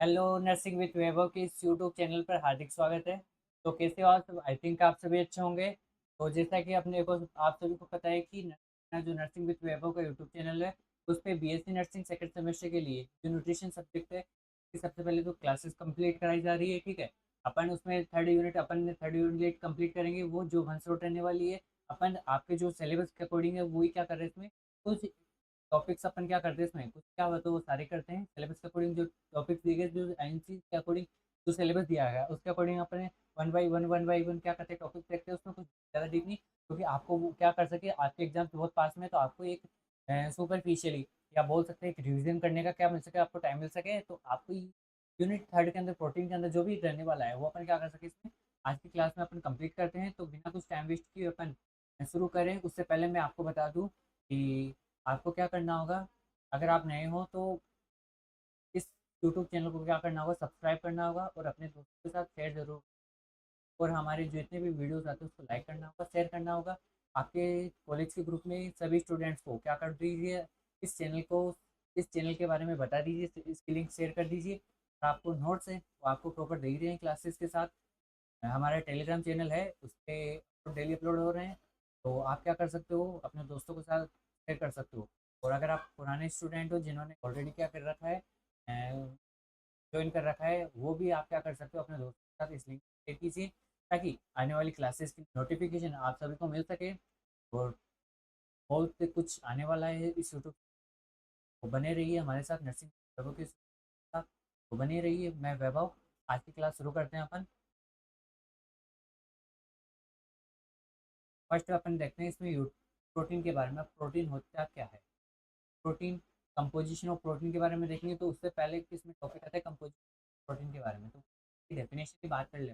Hello nursing with वैभव के इस YouTube channel पर हार्दिक स्वागत है। तो कैसे हो आप सब? आई थिंक आप सभी अच्छे होंगे। तो जैसा कि अपने को आप सभी को पता है कि जो नर्सिंग विद वैभव का यूट्यूब चैनल है उस पर बीएससी नर्सिंग सेकंड सेमेस्टर के लिए जो न्यूट्रिशन सब्जेक्ट है कि सबसे पहले तो क्लासेस कंप्लीट कराई जा रही है। ठीक है, अपन उसमें थर्ड यूनिट कंप्लीट करेंगे, वो जो वन शॉट रहने वाली है। अपन आपके जो सिलेबस के अकॉर्डिंग है वही क्या कर रहे हैं इसमें, कुछ टॉपिक्स अपन क्या करते हैं इसमें, कुछ क्या होता है वो सारे करते हैं सिलेबस के अकॉर्डिंग। जो टॉपिक्स दिए गए, जो एनसी के अकॉर्डिंग जो सिलेबस दिया गया उसके अकॉर्डिंग अपने वन बाई वन क्या करते हैं, टॉपिक देखते हैं। उसमें कुछ ज़्यादा डीप नहीं, क्योंकि आपको वो क्या कर सके, आपके एग्जाम बहुत पास में है, तो आपको एक सुपरफिशियली या बोल सकते हैं एक रिविजन करने का क्या मिल सके, आपको टाइम मिल सके। तो आपको यूनिट थर्ड के अंदर प्रोटीन के अंदर जो भी रहने वाला है वो अपन क्या कर सके इसमें आज की क्लास में अपन कंप्लीट करते हैं। तो बिना कुछ टाइम वेस्ट किए अपन शुरू करें उससे पहले मैं आपको बता दूं कि आपको क्या करना होगा। अगर आप नए हो तो इस यूट्यूब चैनल को क्या करना होगा, सब्सक्राइब करना होगा और अपने दोस्तों के साथ शेयर जरूर, और हमारे जितने भी वीडियोस आते हैं उसको लाइक करना होगा, शेयर करना होगा। आपके कॉलेज के ग्रुप में सभी स्टूडेंट्स को क्या कर दीजिए, इस चैनल को, इस चैनल के बारे में बता दीजिए, इसकी लिंक शेयर कर दीजिए। और आपको नोट्स हैं वो आपको प्रॉपर दे ही रहे हैं क्लासेस के साथ। हमारा टेलीग्राम चैनल है उस पर डेली अपलोड हो रहे हैं। तो आप क्या कर सकते हो, अपने दोस्तों के साथ शेयर कर सकते हो। और अगर आप पुराने स्टूडेंट हो जिन्होंने ऑलरेडी क्या कर रखा है, ज्वाइन कर रखा है, वो भी आप क्या कर सकते हो, अपने दोस्तों के साथ इस लिंक शेयर कीजिए, ताकि आने वाली क्लासेस की नोटिफिकेशन आप सभी को मिल सके। और बहुत कुछ आने वाला है इस यूट्यूब, तो बने रहिए हमारे साथ नर्सिंग वैभव के साथ। तो बने रहिए, मैं वैभव। आज की क्लास शुरू करते हैं अपन। फर्स्ट अपन देखते हैं इसमें प्रोटीन के बारे में। प्रोटीन होता क्या है, प्रोटीन, कंपोजिशन ऑफ प्रोटीन के बारे में देखेंगे। तो उससे पहले इसमें टॉपिक आता है कंपोजिशन प्रोटीन के बारे में। तो डेफिनेशन की बात कर ले,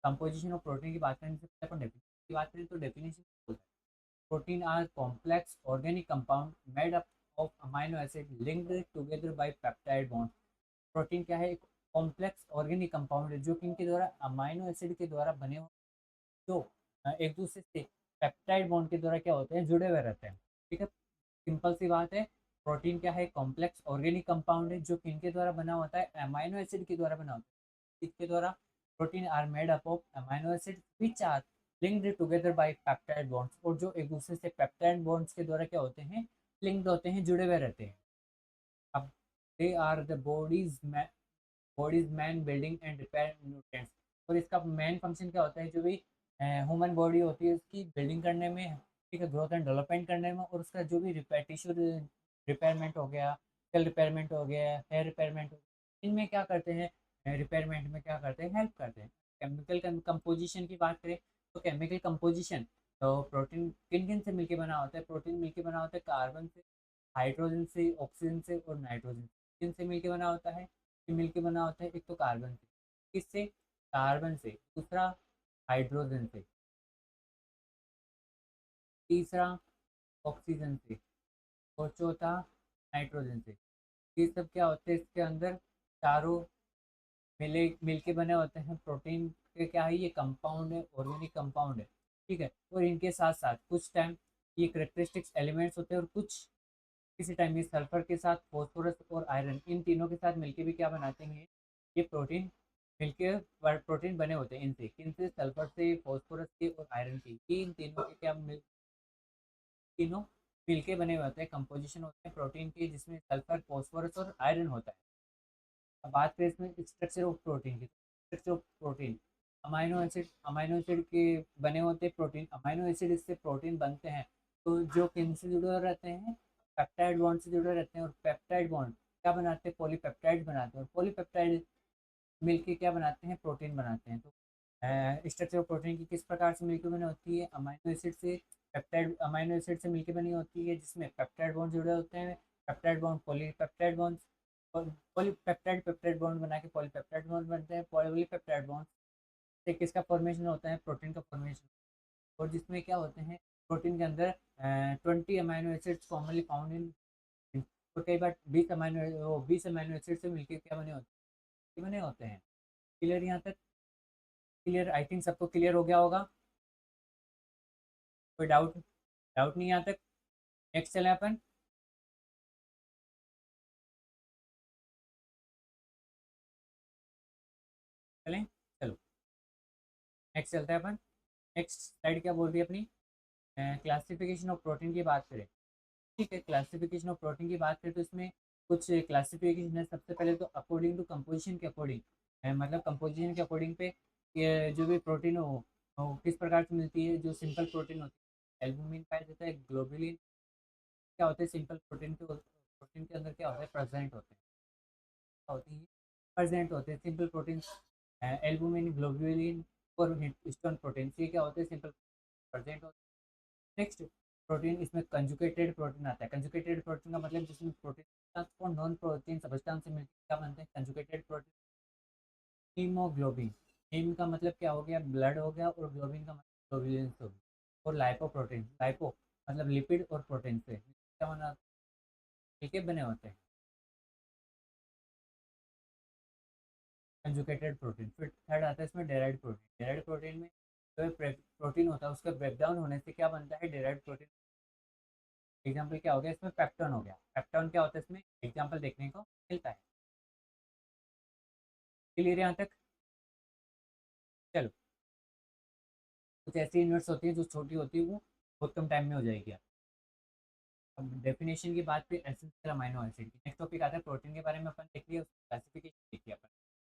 कंपोजिशन ऑफ प्रोटीन की बात करने से पहले अपन डेफिनेशन की बात करें तो डेफिनेशन बोलता है protein are complex organic compound made up of amino acid linked together by peptide bond. प्रोटीन क्या है, एक कॉम्प्लेक्स ऑर्गेनिक कंपाउंड है जो कि इनके द्वारा अमाइनो एसिड के द्वारा बने हो, जो एक दूसरे से पेप्टाइड बॉन्ड के द्वारा क्या होते हैं, जुड़े हुए रहते हैं। ठीक है, सिंपल सी बात है। प्रोटीन क्या है, कॉम्प्लेक्स ऑर्गेनिक कंपाउंड है जो किनके द्वारा बना होता है, अमाइनो एसिड के द्वारा बना होता है। इसके द्वारा protein are made up of amino acid which are linked together by peptide bonds, और जो एक दूसरे से पेप्टाइड बॉन्ड्स के द्वारा क्या होते हैं, लिंक्ड होते हैं, जुड़े हुए रहते हैं। अब they are the body's main building and repair nutrients. और इसका मेन फंक्शन क्या होता है, जो भी ह्यूमन बॉडी होती है उसकी बिल्डिंग करने में, ठीक है, ग्रोथ एंड डेवलपमेंट करने में, और उसका जो भी टिश्यू रिपेयरमेंट हो गया, सेल रिपेयरमेंट हो गया, हेयर रिपेयरमेंट हो गया, इनमें क्या करते हैं, रिपेयरमेंट में क्या करते हैं, हेल्प करते हैं। केमिकल कंपोजिशन की बात करें तो केमिकल कंपोजिशन, तो प्रोटीन किन किन से मिलकर बना होता है, प्रोटीन मिलकर बना होता है कार्बन से, हाइड्रोजन से, ऑक्सीजन से और नाइट्रोजन से। किन से मिलकर बना होता है, मिलके बना होता है, एक तो कार्बन से, किससे, कार्बन से, दूसरा हाइड्रोजन से, तीसरा ऑक्सीजन से, और चौथा नाइट्रोजन से। ये सब क्या होते हैं इसके अंदर, चारों मिले मिलके बने होते हैं प्रोटीन के। क्या है, ये कंपाउंड है, ऑर्गेनिक कंपाउंड है। ठीक है, और इनके साथ साथ कुछ टाइम ये करेक्टरिस्टिक्स एलिमेंट्स होते हैं, और कुछ किसी टाइम ये सल्फर के साथ फॉस्फोरस और आयरन, इन तीनों के साथ मिलके भी क्या बनाते हैं, ये प्रोटीन मिलके प्रोटीन बने होते हैं। इनसे किनसे, सल्फर से, फॉस्फोरस से और आयरन से, ये इन तीनों के क्या तीनों मिलके बने हुए होते हैं, कंपोजिशन होते हैं प्रोटीन की, जिसमें सल्फर, फॉस्फोरस और आयरन होता है। अब बात करें इसमें स्ट्रक्चर ऑफ प्रोटीन की, structure of protein, amino acid के बने होते हैं प्रोटीन, अमाइनो एसिड इससे प्रोटीन बनते हैं। तो जो किन से जुड़े हुए रहते हैं, पेप्टाइड बॉन्ड से जुड़े रहते हैं, और पेप्टाइड बॉन्ड क्या बनाते हैं, पॉलीपेप्टाइड बनाते हैं, और पॉलीपेप्टाइड मिलके क्या बनाते हैं, प्रोटीन बनाते हैं। तो स्ट्रक्चर ऑफ प्रोटीन की किस प्रकार से मिलकर बनी होती है, अमाइनो एसिड से, पेप्टाइड अमाइनो एसिड से मिलकर बनी होती है, जिसमें पेप्टाइड बॉन्ड जुड़े होते हैं। Peptide bond polypeptide bond, polypeptide peptide bond बना के पॉलीपेप्टाइड बॉन्ड बनते हैं। पॉलीपेप्टाइड बॉन्ड से किसका फॉर्मेशन होता है, प्रोटीन का फॉर्मेशन। और जिसमें क्या होते हैं, प्रोटीन के अंदर 20 amino acids commonly found in, और कई बार 20 अमाइनो एसिड से मिलकर क्या बने होते हैं। क्लियर यहाँ तक, क्लियर, आई थिंक सबको क्लियर हो गया होगा। कोई डाउट, डाउट नहीं यहाँ तक। नेक्स्ट चले अपन। चलें, चलो नेक्स्ट चलते हैं अपन। नेक्स्ट स्लाइड क्या बोल रही है अपनी, क्लासिफिकेशन ऑफ प्रोटीन की बात करें। ठीक है, क्लासिफिकेशन ऑफ प्रोटीन की बात करें तो इसमें कुछ क्लासिफिकेशन है। सबसे पहले तो अकॉर्डिंग टू कंपोजिशन के अकॉर्डिंग, मतलब कंपोजिशन के अकॉर्डिंग पे ये जो भी प्रोटीन हो किस प्रकार से मिलती है। जो सिंपल प्रोटीन होती है एल्बुमिन पाया जाता है, ग्लोबुलिन क्या होते हैं सिंपल प्रोटीन के अंदर क्या होता है प्रेजेंट होते हैं, क्या होती है प्रेजेंट होते हैं सिंपल प्रोटीन, एल्बुमिन ग्लोबुलिन और हिस्टोन प्रोटीन, ये क्या होते हैं सिंपल प्रेजेंट होते हैं। नेक्स्ट प्रोटीन, इसमें कंजुकेटेड प्रोटीन आता है। कंजुकेटेड प्रोटीन का मतलब जिसमें प्रोटीन और नॉन प्रोटीन सब्सटेंस से मिलकर क्या बनते हैं कंजुकेटेड प्रोटीन। हीमोग्लोबिन, हीम का मतलब क्या हो गया ब्लड हो गया, और ग्लोबिन का मतलब ग्लोबुलिन हो गया। और लाइपोप्रोटीन, लाइपो मतलब लिपिड और प्रोटीन से क्या बना, ठीक है बने होते हैं कंजुकेटेड प्रोटीन। फिर थर्ड आता है इसमें डेराइव्ड प्रोटीन। डेराइव्ड प्रोटीन में जो प्रोटीन होता है उसका ब्रेकडाउन होने से क्या बनता है डेराइव्ड प्रोटीन। एग्जाम्पल क्या हो गया इसमें पेप्टोन हो गया। पेप्टोन क्या होता है इसमें एग्जाम्पल देखने को मिलता है। क्लियर यहाँ तक, चलो कुछ ऐसी यूनिट्स होती है जो छोटी होती है वो बहुत कम टाइम में हो जाएगी। अब डेफिनेशन की बात फिर एसेंशियल अमाइनो एसिड की। नेक्स्ट टॉपिक आता है प्रोटीन के बारे में अपन देख लिया, क्लासिफिकेशन देखी अपन।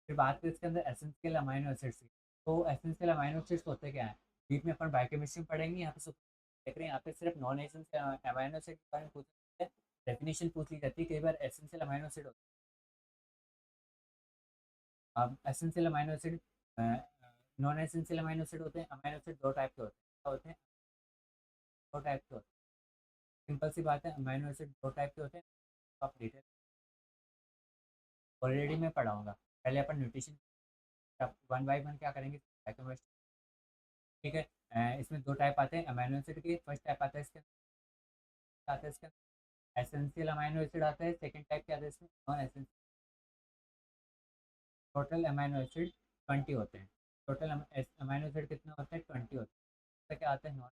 फिर बात करें इसके अंदर एसेंशियल अमाइनो एसिड्स की। तो एसेंशियल अमाइनो एसिड्स होते क्या है, बीच में अपन बायोकेमिस्ट्री पढ़ेंगे। यहाँ पे देख रहे हैं यहाँ पे सिर्फ नॉन एसेंशियल अमाइनो एसिड के बारे में पूछ रहे हैं, डेफिनेशन पूछ ली जाती है कई बार। एसेंशियल अमाइनो एसिड होते हैं। अब essential amino acid, non essential amino acid होते हैं। अमाइनो एसिड दो टाइप के होते हैं, क्या होते हैं दो टाइप के होते हैं। सिंपल सी बात है, अमाइनो एसिड दो टाइप के होते हैं। आप डिटेल ऑलरेडी मैं पढ़ाऊंगा। पहले अपन न्यूट्रिशन वन बाई वन क्या करेंगे बायोकेमिस्ट्री। ठीक है, इसमें दो टाइप आते हैं अमीनो एसिड के। फर्स्ट टाइप आता है इसके आता है इसका एसेंशियल अमीनो एसिड आता है। सेकंड टाइप क्या आता है इसमें non essential. Total amino acid 20 होते हैं। टोटल अमीनो एसिड कितने होते हैं 20 होते हैं। तो क्या आता है नॉन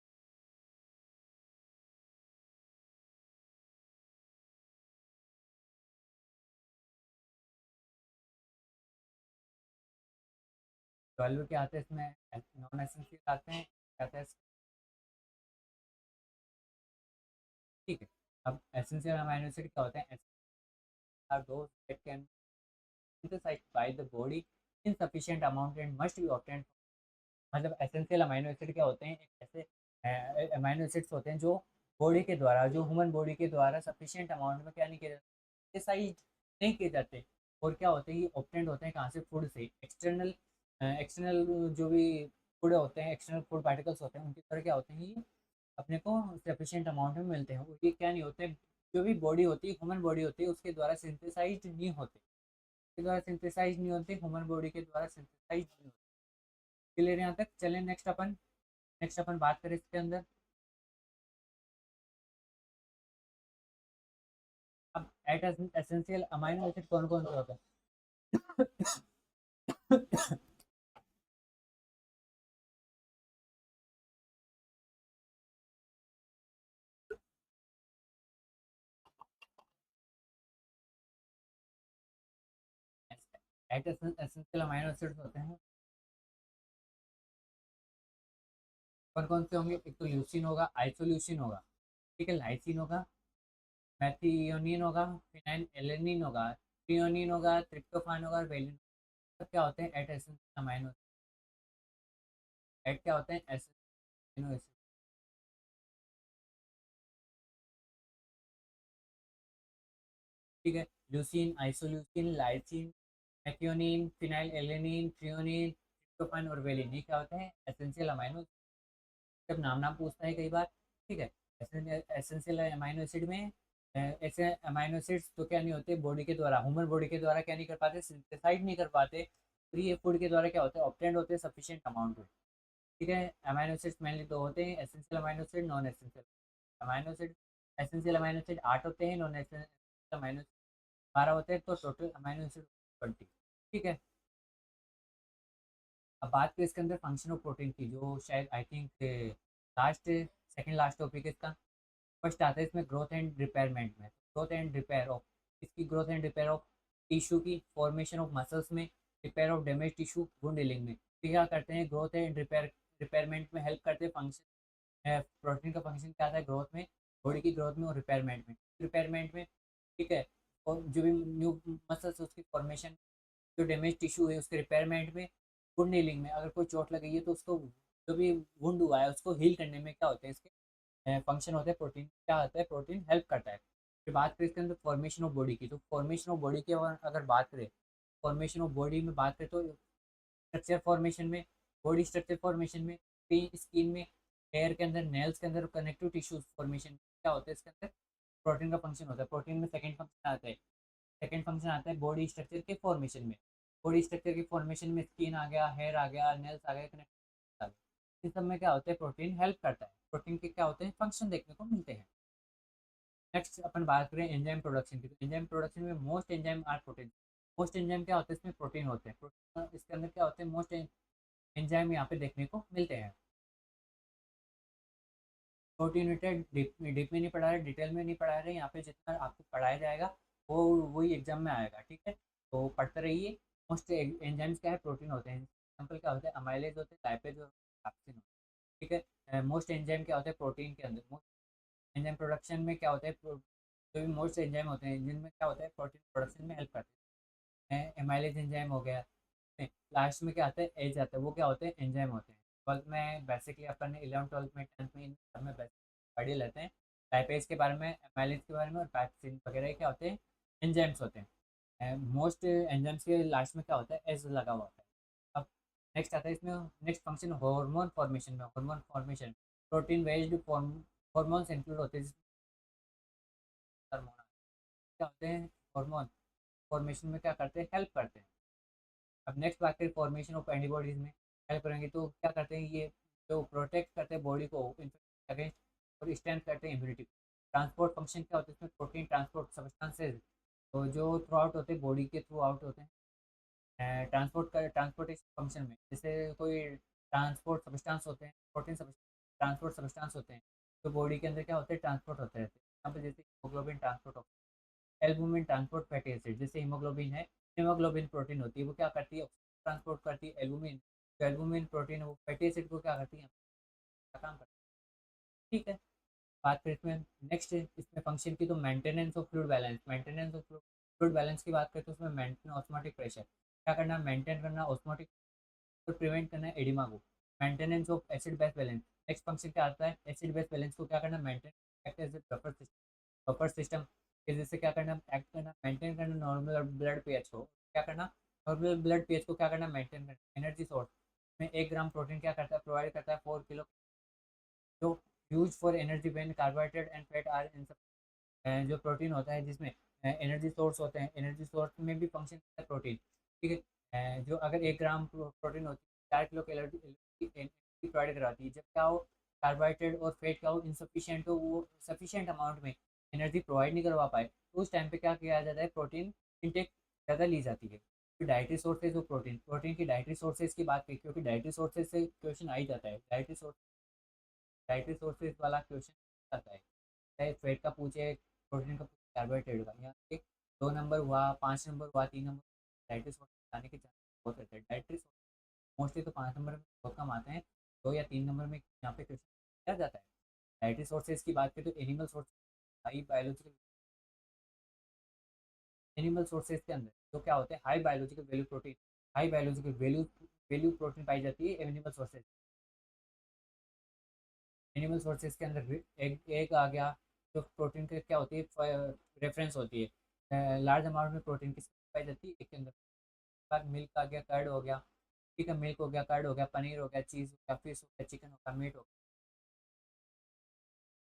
12 क्या आते हैं इसमें नॉन एसेंशियल आते हैं क्या आता है ठीक है। अब एसेंशियल अमीनो एसिड क्या होते हैं, are those that can synthesized by the body in sufficient amount and must be obtained। मतलब एसेंशियल अमीनो एसिड क्या होते हैं, एक ऐसे अमीनो एसिड्स होते हैं जो बॉडी के द्वारा, जो ह्यूमन बॉडी के द्वारा सफिशिएंट अमाउंट में क्या नहीं किए जाते, सिंथेसाइज नहीं किए जाते। और क्या होते हैं ये ऑब्टेंड होते हैं कहाँ से, फूड से। एक्सटर्नल एक्सटर्नल जो भी फूड होते हैं, एक्सटर्नल फूड पार्टिकल्स होते हैं, उनके द्वारा क्या होते हैं ये अपने को सफिशिएंट अमाउंट में मिलते हैं। और ये क्या नहीं होते, जो भी बॉडी होती है ह्यूमन बॉडी होती है उसके द्वारा सिंथेसाइज नहीं होते, के द्वारा सिंथेसाइज नहीं होते, ह्यूमन बॉडी के द्वारा सिंथेसाइज नहीं होते। क्लियर यहाँ तक, चलें नेक्स्ट अपन बात करें इसके अंदर। अब एट एसेंशियल अमाइनो एसिड कौन कौन से होते हैं एट एसेंशियल अमाइनो एसिड होते हैं कौन कौन से होंगे, एक तो ल्यूसिन होगा, आइसोल्यूसिन होगा, ठीक है, लाइसिन होगा, मैथियोनिन होगा, फिनाइल एलेनिन होगा, थ्रियोनिन होगा, ट्रिप्टोफान होगा और वेलिन। सब क्या होते हैं एट एसेंशियल अमाइनो एट क्या होते हैं एसेंशियल अमाइनो एसिड। ठीक है, leucine, isoleucine, lysine, methionine, phenyl alanine, threonine, tryptophan और वेलिन, ये क्या होते हैं एसेंशियल अमाइनो। जब नाम नाम पूछता है कई बार, ठीक है। एसेंशियल अमाइनो एसिड में ऐसे अमाइनो एसिड्स तो क्या नहीं होते बॉडी के द्वारा, ह्यूमन बॉडी के द्वारा क्या नहीं कर पाते, सिंथेसाइज नहीं कर पाते। फिर ये फूड के द्वारा क्या होता है ऑब्टेंड होते हैं सफिशिएंट अमाउंट में। ठीक है, अमाइनो एसिड्स मेनली दो होते हैं, essential amino acid, non essential amino acid. Essential amino acid 8 होते हैं, नॉन एसेंशियल अमाइनो 12 होते हैं, तो टोटल अमाइनो एसिड 20। ठीक है, अब बात करें इसके अंदर फंक्शन ऑफ प्रोटीन की, जो शायद I think last second last topic है इसका। फर्स्ट आता है इसमें ग्रोथ एंड रिपेयरमेंट में, ग्रोथ एंड रिपेयर ऑफ इसकी, growth and repair of tissue की, फॉर्मेशन ऑफ मसल्स में, repair of damage tissue wound healing में ये क्या करते हैं, ग्रोथ एंड रिपेयरमेंट में हेल्प करते हैं। फंक्शन प्रोटीन का फंक्शन क्या आता है ग्रोथ में, बॉडी की ग्रोथ में और रिपेयरमेंट में, ठीक है। और जो भी न्यू मसल्स उसकी फॉर्मेशन, जो डैमेज टिश्यू है उसके रिपेयरमेंट में, वुंड हीलिंग में अगर कोई चोट लगी है तो उसको जो भी वुंड हुआ है उसको हील करने में क्या होते हैं इसके फंक्शन होते हैं। प्रोटीन क्या होता है, प्रोटीन हेल्प करता है। फिर बात करें इसके अंदर फॉर्मेशन ऑफ बॉडी की, तो फॉर्मेशन ऑफ बॉडी की अगर बात करें, फॉर्मेशन ऑफ बॉडी में बात करें तो स्ट्रक्चर फॉर्मेशन में, बॉडी स्ट्रक्चर फॉर्मेशन में, स्किन में, हेयर के अंदर, नेल्स के अंदर, कनेक्टिव टिश्यूज फॉर्मेशन क्या होता है इसके अंदर, प्रोटीन का फंक्शन होता है। प्रोटीन में सेकंड फंक्शन आता है बॉडी स्ट्रक्चर के फॉर्मेशन में। बॉडी स्ट्रक्चर के फॉर्मेशन में स्किन आ गया, हेयर आ गया, नेल्स आ गए, कनेक्टिव आ गए, इस सब में क्या होता है, प्रोटीन हेल्प करता है। प्रोटीन के क्या होते हैं फंक्शन देखने को मिलते हैं। नेक्स्ट अपन बात करें एंजाइम प्रोडक्शन की, तो एंजाइम प्रोडक्शन में most enzyme are protein. Most enzyme क्या होते हैं, इसमें प्रोटीन होते हैं। प्रोटीन इसके अंदर क्या होते हैं, मोस्ट एंजाइम यहाँ पे देखने को मिलते हैं। प्रोटीन डीप डीप में नहीं पढ़ा रहे, डिटेल में नहीं पढ़ा रहे, यहाँ पे जितना आपको पढ़ाया जाएगा वो वही एग्जाम में आएगा, ठीक है। तो पढ़ते रहिए। मोस्ट एंजाइम्स क्या है, प्रोटीन होते हैं। एग्जाम्पल क्या होते हैं, अमाइलेज होते हैं, लाइपेज और पैक्सिन होते हैं, ठीक है। मोस्ट एंजाइम क्या होते हैं प्रोटीन के अंदर। मोस्ट एंजाइम प्रोडक्शन में क्या होता है, जो भी मोस्ट एंजाइम होते हैं जिनमें क्या होता है प्रोटीन प्रोडक्शन में हेल्प करते हैं। एमाइलेज एंजाइम हो गया, लास्ट में क्या आता है एज आता है, वो क्या होते हैं एंजाइम होते हैं। ट्वेल्थ में बेसिकली अपन 11 12 में 10th में इन सब में पढ़ ही लेते हैं। लाइपेज के बारे में, एमाइलेज के बारे में, और पैक्सिन वगैरह क्या होते हैं, एंजाइम्स होते हैं। मोस्ट एंजाइम्स के लास्ट में क्या होता है एज लगा हुआ होता है। अब नेक्स्ट आता है इसमें, नेक्स्ट फंक्शन हार्मोन फॉर्मेशन में। Hormone formation, protein based hormones include होते हैं हार्मोन क्या होते हैं, हार्मोन फॉर्मेशन में क्या करते हैं, हेल्प करते हैं। अब नेक्स्ट बात करें फॉर्मेशन ऑफ एंटीबॉडीज में हेल्प करेंगे, तो क्या करते हैं ये, जो प्रोटेक्ट करते हैं बॉडी को इन्फेक्शन अगेंस्ट और स्ट्रेंथ करते हैं इम्यूनिटी। ट्रांसपोर्ट फंक्शन क्या होता है इसमें, प्रोटीन ट्रांसपोर्ट सब्सटेंसेज, तो जो थ्रू आउट होते हैं बॉडी के थ्रू आउट होते हैं ट्रांसपोर्ट कर ट्रांसपोर्टेशन फंक्शन में। जैसे कोई ट्रांसपोर्ट सब्सटेंस होते हैं, प्रोटीन ट्रांसपोर्ट सब्सटेंस होते हैं, तो बॉडी के अंदर क्या होते हैं ट्रांसपोर्ट होते रहते हैं। यहाँ पे जैसे haemoglobin transport, albumin transport fatty acid, जैसे हीमोग्लोबिन है, हीमोग्लोबिन प्रोटीन होती है, वो क्या करती है ट्रांसपोर्ट करती है एल्बुमिन। तो एल्बुमिन प्रोटीन वो फैटी एसिड को क्या करती है, काम करती है, ठीक है। बात करें इसमें नेक्स्ट इसमें फंक्शन की, तो maintenance of fluid balance. Maintenance of fluid balance की बात करें तो उसमें मेंटेन ऑस्मोटिक प्रेशर क्या करना, मेंटेन करना ऑस्मोटिक, और प्रिवेंट करना है एडिमा को। Maintenance of acid base balance, next function क्या आता है, एसिड बेस बैलेंस को क्या करना, मेंटेन बफर सिस्टम के जैसे क्या करना, एक्ट करना, मेंटेन करना नॉर्मल ब्लड पीएच को, क्या करना, नॉर्मल ब्लड पीएच को क्या करना, मेंटेन करना। एनर्जी सोर्स में 1 ग्राम प्रोटीन क्या करता है, प्रोवाइड करता है 4 किलो, जो use for energy when carbohydrate and fat are in जो प्रोटीन होता है जिसमें एनर्जी सोर्स होते हैं, एनर्जी सोर्स में भी फंक्शन करता है प्रोटीन, ठीक है। जो अगर 1 ग्राम प्रोटीन होती है 4 किलो कैलोरी एनर्जी प्रोवाइड कराती है। जब क्या हो कार्बोहाइड्रेट और फैट क्या हो इनसफिशियंट हो, वो सफिशियंट अमाउंट में एनर्जी प्रोवाइड नहीं करवा पाए, तो उस टाइम पे क्या किया जाता है, प्रोटीन इंटेक ज़्यादा ली जाती है। तो dietary sources of protein, protein की डाइटरी सोर्सेज की बात की, क्योंकि डाइटरी सोर्सेज से क्वेश्चन आ ही जाता है। डाइटरी सोर्सेज वाला क्वेश्चन आता है, चाहे फैट का पूछे, प्रोटीन का पूछे, कार्बोहाइड्रेट का, यहाँ एक 2 नंबर हुआ, 5 नंबर हुआ, 3 नंबर, डाइटरी सोर्स आने के चांस बहुत रहते हैं। डाइटरी सोर्स मोस्टली तो 5 नंबर में बहुत कम आते हैं, 2 या 3 नंबर में यहाँ पे क्वेश्चन किया जाता है। डाइटरी सोर्सेज की बात करें तो animal source, high biological, animal sources के अंदर तो क्या होते हैं, high biological value protein, high biological value value protein पाई जाती है एनिमल सोर्सेज। एनिमल सोर्सेज के अंदर एक एक आ गया, जो प्रोटीन के क्या होती है रेफरेंस होती है, लार्ज अमाउंट में प्रोटीन किस पाई जाती है एक के अंदर। बाद मिल्क आ गया, कर्ड हो गया, ठीक है, मिल्क हो गया, कर्ड हो गया, पनीर हो गया, चीज़ हो गया, फिश हो गया, चिकन हो गया, मीट हो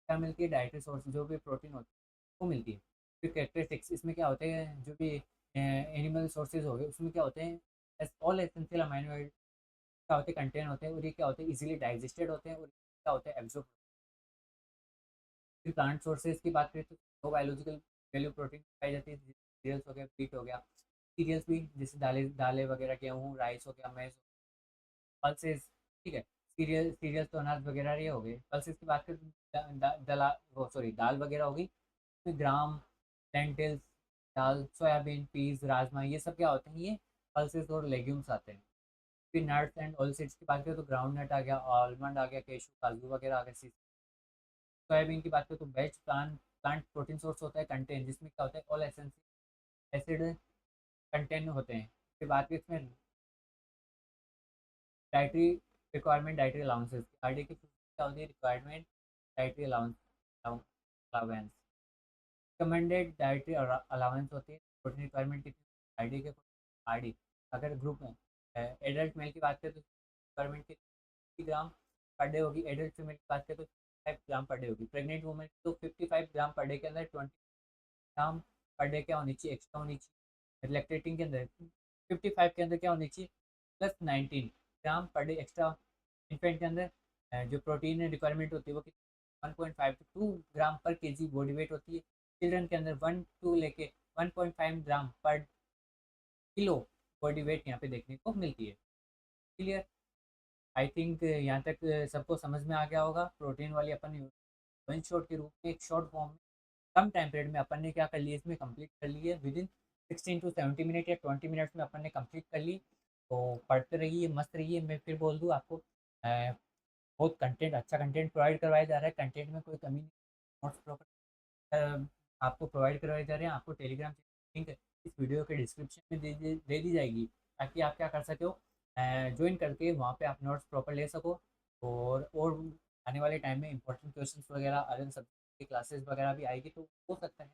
गया, मिल्क की डाइटरी सोर्स जो भी प्रोटीन होती है वो मिलती है। फिर कैरेक्टरिस्टिक्स इसमें क्या होते हैं, जो भी एनिमल सोर्सेज हो गए उसमें क्या होते हैं, ऑल एसेंशियल अमाइनो एसिड क्या होते हैं, कंटेन होते हैं, और ये क्या होते हैं इजीली डाइजेस्टेड होते हैं, और क्या होते हैं एब्जॉर्ब। फिर प्लांट सोर्सेज की बात करें तो दो बायोलॉजिकल वैल्यू प्रोटीन पाई जाती है, सीरियल्स हो गया, व्हीट हो गया, सीरियल्स भी जैसे दालें दालें वगैरह, गेहूँ, राइस हो गया, मैज, पल्सेस, ठीक है। सीरियल्स तो अनाज वगैरह ये हो गए। पल्सेस की बात करें तो दला वो सॉरी दाल वगैरह होगी, फिर ग्राम, लेंटिल्स, दाल, सोयाबीन, पीस, राजमा, ये सब क्या होते हैं, ये पल्सेस और लेग्यूम्स आते हैं। फिर नट्स एंड ऑयल सीड्स की बात करें तो ग्राउंड नट आ गया, आलमंड आ गया, केशू काजू वगैरह आ गए। सोयाबीन की बात करें तो वेज प्लांट प्रोटीन सोर्स होता है कंटेन, जिसमें क्या होता है ऑल एसिड कंटेन होते हैं। फिर बात करें इसमें dietary requirement, dietary allowances, RD की क्या होती है requirement, dietary allowance recommended dietary allowance होती है। प्रोटीन रिक्वायरमेंट कितनी, आरडी के आरडी अगर ग्रुप में एडल्ट मेल की बात करें तो रिक्वायरमेंट कितनी ग्राम पर डे होगी, एडल्ट फीमेल की बात करें तो 5 ग्राम पर डे होगी, प्रेग्नेंट वुमेन तो 55 ग्राम पर डे के अंदर 20 ग्राम पर डे क्या होनी चाहिए, एक्स्ट्रा होनी चाहिए। लैक्टेटिंग के अंदर 55 के अंदर क्या होनी चाहिए, प्लस 19 ग्राम पर डे एक्स्ट्रा। इन्फेंट के अंदर जो प्रोटीन रिक्वायरमेंट होती है वो 1.5 to 2 ग्राम पर केजी बॉडी वेट होती है। चिल्ड्रन के अंदर 1 to लेके 1.5 ग्राम पर किलो बॉडी वेट यहाँ पे देखने को मिलती है। क्लियर? आई थिंक यहाँ तक सबको समझ में आ गया होगा। प्रोटीन वाली अपन वन शॉट के रूप में एक शॉर्ट फॉर्म में कम टाइम पीरियड में अपन ने क्या कर लिया, इसमें कंप्लीट कर ली है। विद इन 16 to 17 मिनट या 20 मिनट्स में अपन ने कंप्लीट कर ली। तो पढ़ते रहिए, मस्त रहिए। मैं फिर बोल दूँ आपको बहुत कंटेंट, अच्छा कंटेंट प्रोवाइड करवाया जा रहा है, कंटेंट में कोई कमी नहीं। नोट्स प्रॉपर आपको प्रोवाइड करवाए जा रहे हैं। आपको टेलीग्राम लिंक इस वीडियो के डिस्क्रिप्शन में दे दी जाएगी, ताकि आप क्या कर सके हो, ज्वाइन करके वहाँ पे आप नोट्स प्रॉपर ले सको। और आने वाले टाइम में इंपॉर्टेंट क्वेश्चंस वगैरह अलग सब्जेक्ट की क्लासेस वगैरह भी आएगी, तो हो सकता है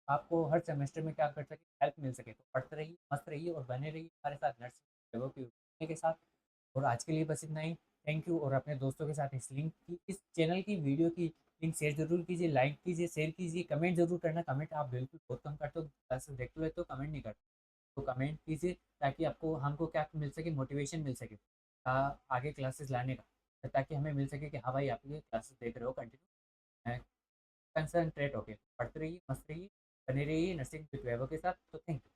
आपको हर सेमेस्टर में क्या कर सके, हेल्प मिल सके। तो पढ़ते रहिए, मस्त रहिए और बने रहिए हमारे साथ नर्सिंग के साथ। और आज के लिए बस इतना ही। Thank you. और अपने दोस्तों के साथ इस चैनल की वीडियो की लिंक शेयर जरूर कीजिए, लाइक कीजिए, शेयर कीजिए, कमेंट जरूर करना। कमेंट आप बिल्कुल बहुत कम करते हो, क्लासेस देखते हुए तो कमेंट नहीं करते। तो कमेंट कीजिए ताकि आपको हमको क्या मिल सके, मोटिवेशन मिल सके आगे क्लासेस लाने का, ताकि हमें मिल सके कि हाँ भाई आप ये क्लासेस देख रहे हो कंटिन्यू, कंसंट्रेट होके पढ़ते रहिए, मस्त रहिए, बने रहिए नर्सिंग विद वैभव के साथ। तो थैंक यू।